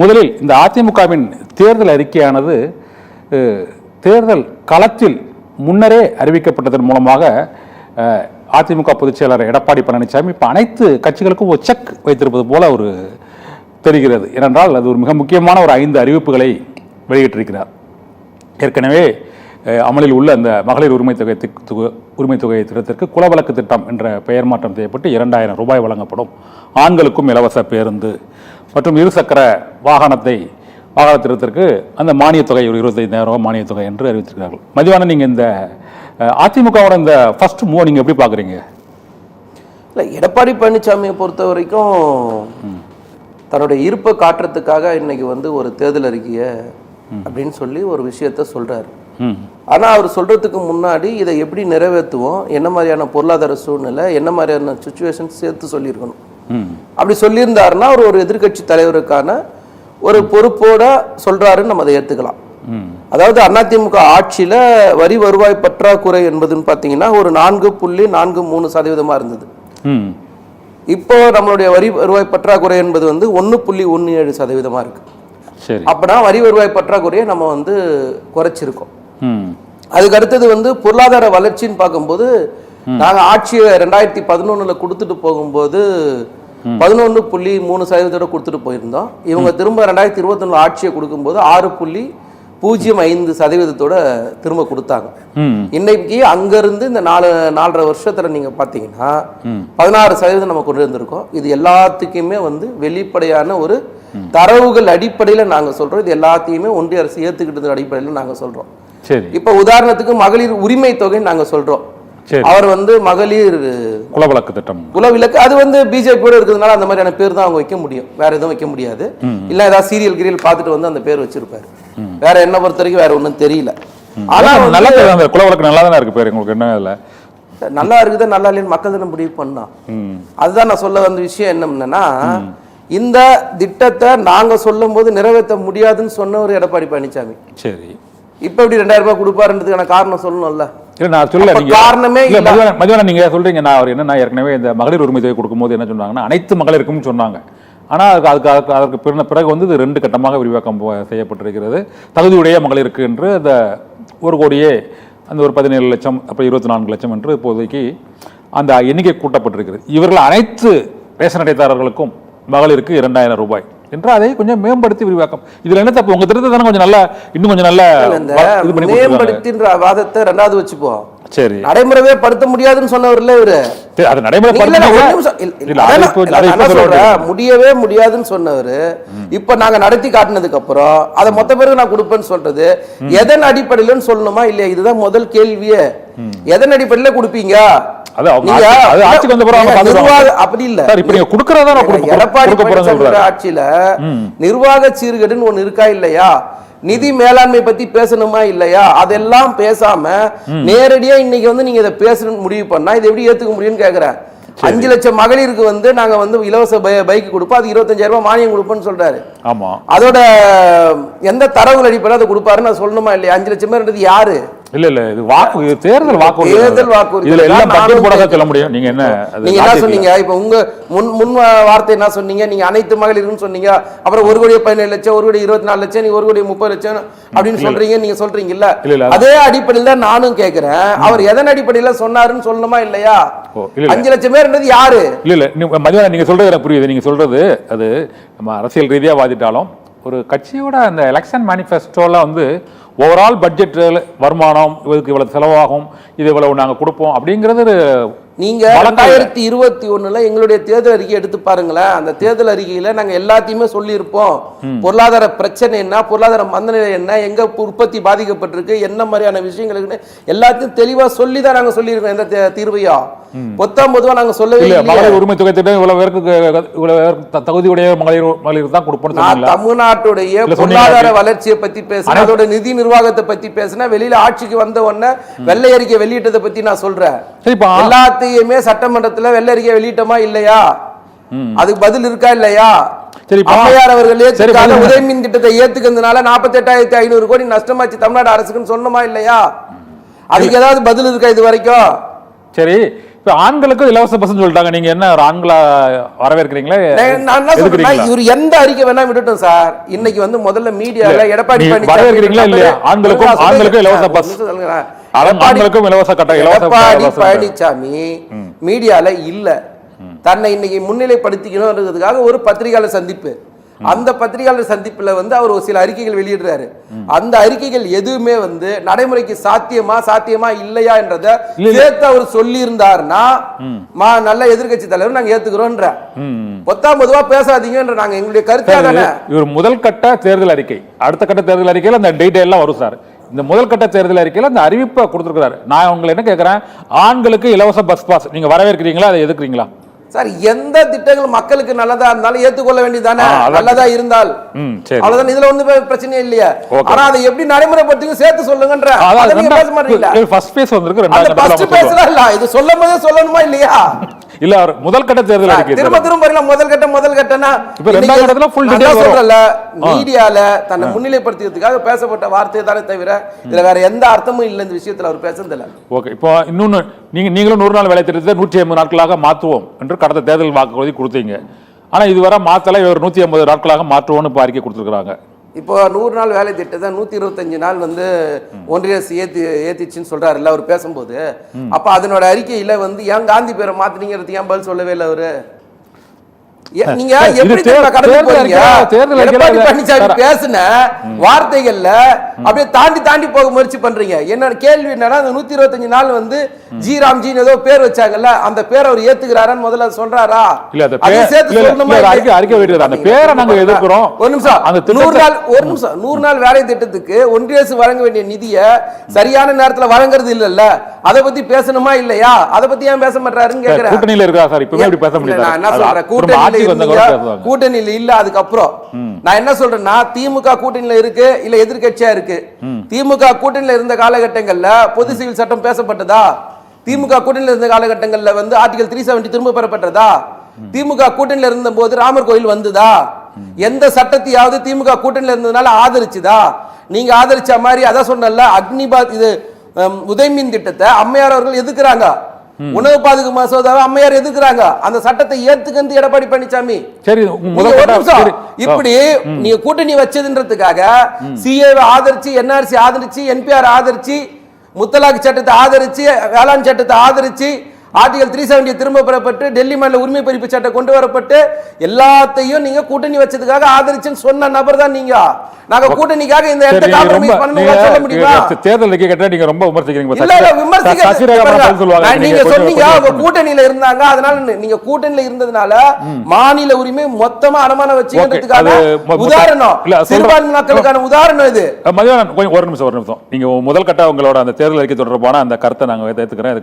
முதலில் இந்த அதிமுகவின் தேர்தல் அறிக்கையானது தேர்தல் களத்தில் முன்னரே அறிவிக்கப்பட்டதன் மூலமாக அதிமுக பொதுச் செயலாளர் எடப்பாடி பழனிசாமி இப்போ அனைத்து கட்சிகளுக்கும் ஒரு செக் வைத்திருப்பது போல ஒரு தெரிகிறது. ஏனென்றால் அது ஒரு மிக முக்கியமான ஒரு 5 அறிவிப்புகளை வெளியிட்டிருக்கிறார். ஏற்கனவே அமலில் உள்ள அந்த மகளிர் உரிமை தொகை திட்டத்திற்கு குலவழக்கு திட்டம் என்ற பெயர் மாற்றம் செய்யப்பட்டு 2000 ரூபாய் வழங்கப்படும். ஆண்களுக்கும் இலவச பேருந்து மற்றும் இருசக்கர வாகன திட்டத்திற்கு அந்த மானிய தொகை ஒரு 25,000 ரூபாய் மானிய தொகை என்று அறிவித்திருக்கிறார்கள். மதிவான நீங்கள் இந்த அதிமுகவோட இந்த ஃபர்ஸ்ட் மூவ் நீங்கள் எப்படி பார்க்குறீங்க? இல்லை, எடப்பாடி பழனிசாமியை பொறுத்த வரைக்கும் தன்னுடைய இருப்பை காட்டுறதுக்காக இன்னைக்கு ஒரு தேர்தல் அறிக்கையை அப்படின்னு சொல்லி ஒரு விஷயத்த சொல்றாரு. ஆனால் அவர் சொல்றதுக்கு முன்னாடி இதை எப்படி நிறைவேற்றுவோம், என்ன மாதிரியான பொருளாதார சூழ்நிலை, என்ன மாதிரியான சுச்சுவேஷன் சேர்த்து சொல்லியிருக்கணும். அப்படி சொல்லியிருந்தாருன்னா அவர் ஒரு எதிர்கட்சி தலைவருக்கான ஒரு பொறுப்போட சொல்றாருன்னு நம்ம அதை ஏற்றுக்கலாம். அதாவது அதிமுக ஆட்சியில வரி வருவாய் பற்றாக்குறை என்பதுன்னு பார்த்தீங்கன்னா ஒரு 4.43% இருந்தது. இப்போ நம்மளுடைய வரி வருவாய் பற்றாக்குறை என்பது 1.17% இருக்கு. அப்பனா வரி வருவாய் பற்றாக்குறையை நம்ம குறைச்சிருக்கோம். அதுக்கு அடுத்தது பொருளாதார வளர்ச்சின்னு பார்க்கும்போது நாங்க ஆட்சியை 2011 கொடுத்துட்டு போகும்போது 11.3% கொடுத்துட்டு போயிருந்தோம். இவங்க திரும்ப 2021 ஆட்சியை கொடுக்கும்போது 6.05% திரும்ப கொடுத்தாங்க. இன்னைக்கு அங்கிருந்து இந்த 4.5 வருஷத்துல நீங்க பாத்தீங்கன்னா 16% நம்ம கொண்டு வந்திருக்கோம். இது எல்லாத்துக்குமே வெளிப்படையான ஒரு தரவுகள் அடிப்படையில நாங்க சொல்றோம். இது எல்லாத்தையுமே ஒன்றிய அரசு ஏத்துக்கிட்டது அடிப்படையில நாங்க சொல்றோம். இப்ப உதாரணத்துக்கு மகளிர் உரிமை தொகை நாங்க சொல்றோம். அவர் மகளிர் குலவிளக்கு திட்டம், குலவிளக்கு அது பிஜேபியோட இருக்கிறதுனால அந்த மாதிரியான பேர் தான் அவங்க வைக்க முடியும், வேற எதுவும் வைக்க முடியாது. இல்ல ஏதாவது சீரியல் கிரியல் பார்த்துட்டு அந்த பேர் வச்சிருப்பாரு. வேற என்ன பொறுத்த வரைக்கும் வேற ஒன்றும் தெரியல. ஆனா குலவிளக்கு நல்லா தானே இருக்கு பேர், உங்களுக்கு என்ன இல்ல நல்லா இருக்குது நல்லா இல்லைன்னு மக்கள் தானே முடிவு பண்ணா. அதுதான் நான் சொல்ல வந்த விஷயம் என்னன்னா, இந்த திட்டத்தை நாங்க சொல்லும் போது நிறைவேற்ற முடியாதுன்னு சொன்ன ஒரு எடப்பாடி பழனிசாமி சரி இப்ப எப்படி 2000 ரூபாய் கொடுப்பாருன்றதுக்கான காரணம் சொல்லணும்ல. நான் சொல்ல காரணமே மதியானம் நீங்க சொல்றீங்க. நான் அவர் என்ன ஏற்கனவே இந்த மகளிர் உரிமை தொகை கொடுக்கும்போது என்ன சொன்னாங்கன்னா அனைத்து மகளிருக்கும் சொன்னாங்க. ஆனால் அதற்கு பிறகு இது 2 கட்டமாக விரிவாக்கம் செய்யப்பட்டிருக்கிறது. தகுதியுடைய மகளிருக்கு என்று அந்த 1 கோடியே அந்த ஒரு 17 லட்சம் அப்புறம் 24 லட்சம் என்று இப்போதைக்கு அந்த எண்ணிக்கை கூட்டப்பட்டிருக்கிறது. இவர்கள் அனைத்து ரேஷன் அட்டைதாரர்களுக்கும் மகளிருக்கு 2000 ரூபாய் என்று அதை கொஞ்சம் மேம்படுத்தி விரிவாக்கம். இதுல என்ன தப்பு? உங்க திட்டத்தை தானே கொஞ்சம் நல்லா இன்னும் கொஞ்சம் நல்லா மேம்படுத்தின்ற வாதத்தை 2வது வச்சுப்போம். சரி, நடைமுறையே படுத்த முடியாதுன்னு சொன்னவர்ல இவரு அது முடியவே முடியாதுன்னு சொன்னவரு இப்ப நாங்க நடத்தி காட்டினதுக்கு அப்புறம் அதை மொத்த பேருக்கு நான் கொடுப்பேன்னு சொல்றது எதன் அடிப்படையிலன்னு சொல்லணுமா இல்லையா? இதுதான் முதல் கேள்வியே. எதன் அடிப்படையில கொடுப்பீங்க? அப்படி இல்ல, எடப்பாடி ஆட்சியில நிர்வாக சீர்கேடுன்னு ஒண்ணு இருக்கா இல்லையா? நிதி மேலாண்மை பத்தி பேசணுமா இல்லையா? அதெல்லாம் பேசாம நேரடியா இன்னைக்கு நீங்க இதை பேசணும்னு முடிவு பண்ணா இது எப்படி ஏத்துக்க முடியும்னு கேக்குறேன். 5 லட்சம் மகளிருக்கு நாங்க இலவச பைக் கொடுப்போம், அது 25,000 ரூபாய் மானியம் கொடுப்போம்னு சொல்றாரு. ஆமா, அதோட எந்த தரவுகள் அடிப்படையில் அதை கொடுப்பாருன்னு நான் சொல்லணுமா இல்லையா? 5 லட்சம் பேர் யாரு? இல்ல இது தேர்தல் வாக்குறுதி. இதுல எல்லாம் பட்ஜெட் போட சொல்ல முடியும். நீங்க என்ன சொன்னீங்க? இப்ப உங்க முன் வார்த்தை என்ன சொன்னீங்க? நீங்க அனைத்து மகளிர்னு சொன்னீங்க. அப்புறம் 1,17 லட்சம், 1,24 லட்சம், நீ 1,30 லட்சம் அப்படின்னு சொல்றீங்க. நீங்க சொல்றீங்கல்ல, அதே அடிப்படையில் தான் நானும் கேட்கிறேன். அவர் எதன் அடிப்படையில சொன்னாருன்னு சொல்லணுமா இல்லையா? 5 லட்சம் பேர் யாரு? இல்ல மதியம் நீங்க சொல்றது எனக்கு புரியுது. நீங்க சொல்றது அது நம்ம அரசியல் ரீதியா வாதிட்டாலும் ஒரு கட்சியோட அந்த எலெக்ஷன் மேனிஃபெஸ்டோல ஓவரால் பட்ஜெட் வருமானம் இதுக்கு இவ்வளவு செலவாகும், இது இவ்வளவு நாங்க கொடுப்போம் அப்படிங்கிறது. நீங்க 2021 எங்களுடைய தேர்தல் அறிக்கை எடுத்து பாருங்களேன். அந்த தேர்தல் அறிக்கையில நாங்க எல்லாத்தையுமே சொல்லி இருப்போம். பொருளாதார பிரச்சனை என்ன, பொருளாதார மந்தநிலை என்ன, எங்க உற்பத்தி பாதிக்கப்பட்டிருக்கு, என்ன மாதிரியான விஷயங்களுக்கு எல்லாத்தையும் தெளிவா சொல்லிதான் நாங்க சொல்லியிருக்கோம். எந்த தீர்வையா பொத்தாம்பதுவா நாங்க சொல்லவே இல்லை. மகளிர் உரிமை தொகை திட்டம் இவ்வளவு பேருக்கு தகுதியுடைய மகளிர் தான் கொடுப்போம். தமிழ்நாட்டுடைய பொருளாதார வளர்ச்சியை பத்தி பேசுறேன், அதோட நிதி நிர்வாகத்தை பத்தி பேசுறேன். வெளியில ஆட்சிக்கு வந்த உடனே வெள்ளை அறிக்கை வெளியிட்டதை பத்தி நான் சொல்றேன். எல்லாத்தையுமே சட்டமன்றத்துல வெள்ளை அறிக்கை வெளியிட்டோமா இல்லையா? அதுக்கு பதில் இருக்கா இல்லையா? அம்மையார் அவர்கள் உதயமின் திட்டத்தை ஏத்துக்கிறதுனால 48,500 கோடி நஷ்டமாச்சு தமிழ்நாடு அரசுக்குன்னு சொன்னமா இல்லையா? அதுக்கு ஏதாவது பதில் இருக்கா இது வரைக்கும்? சரி, இப்ப ஆண்களுக்கும் இலவச பஸ் சொல்லிட்டாங்க. நீங்க என்ன ஒரு ஆண்களா வரவேற்கிறீங்களா? நான் என்ன சொல்றேன், இவர் எந்த அறிக்கை வேணா விட்டுட்டோம் சார். இன்னைக்கு வந்து முதல்ல மீடியால எடப்பாடி வரவேற்கிறீங்களா இல்லையா? ஆண்களுக்கும் இலவச பஸ், ஆண்களுக்கும் இலவச எடப்பாடி பழனிசாமி மீடியால இல்ல, தன்னை இன்னைக்கு முன்னிலைப்படுத்திக்கணும்ன்றதுக்காக ஒரு பத்திரிகையாளர் சந்திப்பு, அந்த பத்திரிகையாளர் சந்திப்புல வந்து அவர் ஒரு சில அறிக்கைகள் வெளியிடுறாரு. அந்த அறிக்கைகள் எதுவுமே வந்து நடைமுறைக்கு சாத்தியமா இல்லையா என்றத சேர்த்து அவர் சொல்லி இருந்தாருன்னா நல்ல எதிர்கட்சி தலைவர் நாங்க ஏத்துக்கிறோம்ன்ற, பொதுவா பேசாதீங்கன்ற நாங்க எங்களுடைய கருத்து. இவர் முதல் கட்ட தேர்தல் அறிக்கை, அடுத்த கட்ட தேர்தல் அறிக்கையில அந்த டீடைல் எல்லாம் வரும் சார். இந்த முதல் கட்ட தேர்தல் அறிக்கையில அந்த அறிவிப்பை கொடுத்திருக்கிறாரு. நான் உங்களை என்ன கேட்கிறேன், ஆண்களுக்கு இலவச பஸ் பாஸ் நீங்க வரவேற்கிறீங்களா, அதை எதிர்க்கிறீங்களா? சார், எந்த திட்டங்கள் மக்களுக்கு நல்லதா இருந்தாலும் ஏத்துக்கொள்ள வேண்டியதானே, நல்லதா இருந்தால் அவ்வளவுதான். இதுல ஒண்ணு பிரச்சனை இல்லையா? ஆனா அதை எப்படி நடைமுறைப்படுத்தி சேர்த்து சொல்லுங்கன்ற பேச மாட்டீங்களா? ஃபர்ஸ்ட் பேஸ் வந்திருக்கு, அந்த ஃபர்ஸ்ட் பேஸ்ல இல்ல, இது சொல்லும்போதே சொல்லணுமா இல்லையா? இல்ல அவர் முதல் கட்ட தேர்தல் அறிக்கை திரும்ப வரலாம். முதல் கட்டனா இப்ப இரண்டாவது கட்டத்துல ஃபுல் டீடைல் சொல்றல, மீடியால தன்னை முன்னிலைப்படுத்தியதுக்காக பேசப்பட்ட வார்த்தை தானே தவிர இதுல வேற எந்த அர்த்தமும் இல்ல இந்த விஷயத்துல அவர் பேசுனது இல்ல. ஓகே, இப்போ இன்னொன்னு, நீங்களும் 100 நாள் வேலை திட்டத்தை 150 நாட்களாக மாற்றுவோம் என்று கடந்த தேர்தல் வாக்குறுதி கொடுத்தீங்க. ஆனா இதுவரை மாத்தல, இவர் 150 நாட்களாக மாற்றுவோம்னு இப்போ அறிக்கை கொடுத்துருக்காங்க. இப்போ 100 நாள் வேலை திட்டத்தை 125 நாள் வந்து ஒன்றிய அரசு ஏத்திச்சுன்னு சொல்றாருல்ல அவர் பேசும்போது. அப்ப அதனோட அறிக்கையில வந்து ஏன் காந்தி பேரை மாத்தினீங்கிறது ஏன் பதில் சொல்லவே இல்லை அவரு? நீங்க எப்படி பேசின வார்த்தைகள்ல அப்படியே தாண்டி போக முயற்சி பண்றீங்க. என்ன கேள்வி என்னன்னா, 125 நாள் வந்து ஜி ஏதோ பேர் வச்சாங்கல்ல, அந்த பேரை அவர் ஏத்துக்கிறாரான்னு முதல்ல சொல்றாரா? இல்ல, அந்த பேரை நாங்க எதிர்க்கிறோம். ஒரு நிமிஷம், 100 நாள் வேலை திட்டத்துக்கு ஒன்றிய அரசு வழங்க வேண்டிய நிதியை சரியான நேரத்துல வழங்குறது இல்லல்ல, அதை பத்தி பேசணுமா இல்லையா? அதை பத்தி ஏன் பேச மாட்டாருன்னு கேக்குறேன். கூட்டணியில இருக்கா சார்? இப்பவே அப்படி பேச முடியாது. நான் என்ன சொல்றேன், கூட்டணியில இல்ல. அதுக்கப்புறம் நான் என்ன சொல்றேன்னா, திமுக கூட்டணியில இருக்கு இல்ல எதிர்கட்சியா இருக்கு. திமுக கூட்டணியில இருந்த காலகட்டங்கள்ல பொது சிவில் சட்டம் பேசப்பட்டதா? திமுக கூட்டணியில இருந்த காலகட்டங்கள்ல வந்து ஆர்டிகல் 370 திரும்ப பெறப்பட்டதா? திமுக கூட்டணியில இருந்த போது ராமர் கோயில் வந்ததா? எந்த சட்டத்தையாவது திமுக கூட்டணியில இருந்ததுனால ஆதரிச்சுதா? நீங்க ஆதரிச்ச மாதிரி அதான் சொன்னல, அக்னிபாத் இது உதயமின் திட்டத்தை அம்மையார் அவர்கள் எதுக்குறாங்க, உணவு பாதுகாப்பு மசோதாவை அம்மையார் எதிர்க்கிறாங்க. அந்த சட்டத்தை ஏத்துக்கிட்டு எடப்பாடி பழனிசாமி சரி இப்படி நீங்க கூட்டணி வச்சதுன்றதுக்காக சிஏவை ஆதரிச்சு, என்ஆர்சி ஆதரிச்சு, என்பிஆர் ஆதரிச்சு, முத்தலாக் சட்டத்தை ஆதரிச்சு, வேளாண் சட்டத்தை ஆதரிச்சு, ஆர்டிகல் 370 திரும்ப பெறப்பட்டு, டெல்லி மாநில உரிமை பறிப்பு சட்டம் கொண்டு வரப்பட்டு, எல்லாத்தையும் நீங்க கூட்டணி வச்சதுக்காக ஆதரிச்சுன்னு சொன்ன நபர் தான் நீங்க. நாங்க கூட்டணிக்காக இந்த இடத்தை காம்ப்ரமைஸ் பண்ணனும் சொல்ல முடியுமா? தேர்தல் அறிக்கை கேட்டா நீங்க ரொம்ப விமர்சிக்கிறீங்க. இல்ல நீங்க சொன்னீங்க அவங்க கூட்டணியில இருந்தாங்க, அதனால நீங்க கூட்டணியில இருந்ததுனால மாநில உரிமை மொத்தமா அடமான வச்சுக்கிறதுக்கான உதாரணம், சிறுபான்மை மக்களுக்கான உதாரணம் இது. ஒரு நிமிஷம், நீங்க முதல் கட்ட உங்களோட அந்த தேர்தல் அறிக்கை தொடர்பான அந்த கருத்தை நாங்க ஏத்துக்கிறேன்.